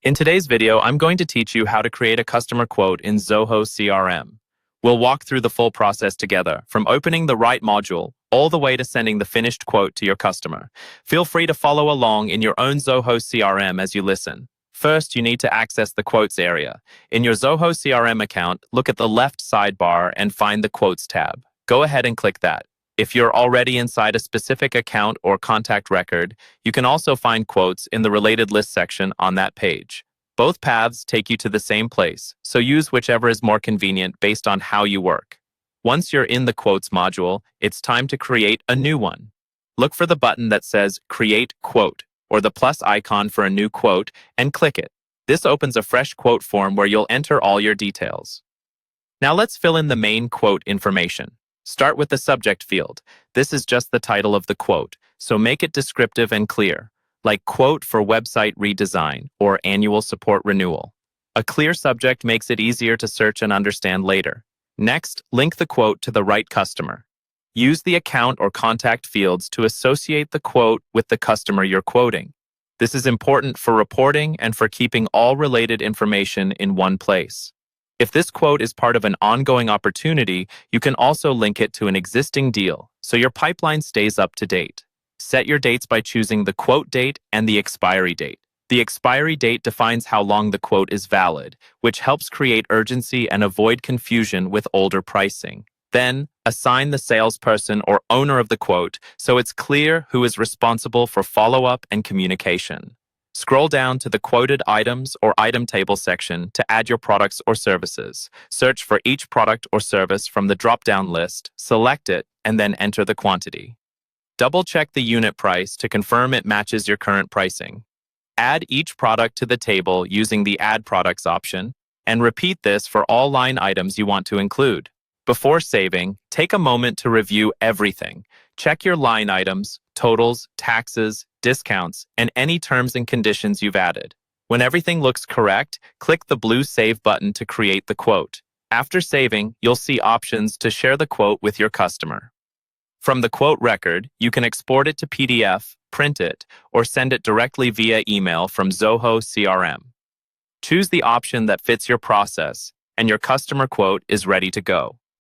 In today's video, I'm going to teach you how to create a customer quote in Zoho CRM. We'll walk through the full process together, from opening the right module all the way to sending the finished quote to your customer. Feel free to follow along in your own Zoho CRM as you listen. First, you need to access the Quotes area. In your Zoho CRM account, look at the left sidebar and find the Quotes tab. Go ahead and click that. If you're already inside a specific account or contact record, you can also find quotes in the Related List section on that page. Both paths take you to the same place, so use whichever is more convenient based on how you work. Once you're in the Quotes module, it's time to create a new one. Look for the button that says Create Quote, or the plus icon for a new quote, and click it. This opens a fresh quote form where you'll enter all your details. Now let's fill in the main quote information. Start with the subject field. This is just the title of the quote, so make it descriptive and clear, like quote for website redesign or annual support renewal. A clear subject makes it easier to search and understand later. Next, link the quote to the right customer. Use the account or contact fields to associate the quote with the customer you're quoting. This is important for reporting and for keeping all related information in one place. If this quote is part of an ongoing opportunity, you can also link it to an existing deal, so your pipeline stays up to date. Set your dates by choosing the quote date and the expiry date. The expiry date defines how long the quote is valid, which helps create urgency and avoid confusion with older pricing. Then, assign the salesperson or owner of the quote so it's clear who is responsible for follow-up and communication. Scroll down to the Quoted Items or Item Table section to add your products or services. Search for each product or service from the drop-down list, select it, and then enter the quantity. Double-check the unit price to confirm it matches your current pricing. Add each product to the table using the Add Products option, and repeat this for all line items you want to include. Before saving, take a moment to review everything. Check your line items, totals, taxes, discounts, and any terms and conditions you've added. When everything looks correct, click the blue Save button to create the quote. After saving, you'll see options to share the quote with your customer. From the quote record, you can export it to PDF, print it, or send it directly via email from Zoho CRM. Choose the option that fits your process, and your customer quote is ready to go.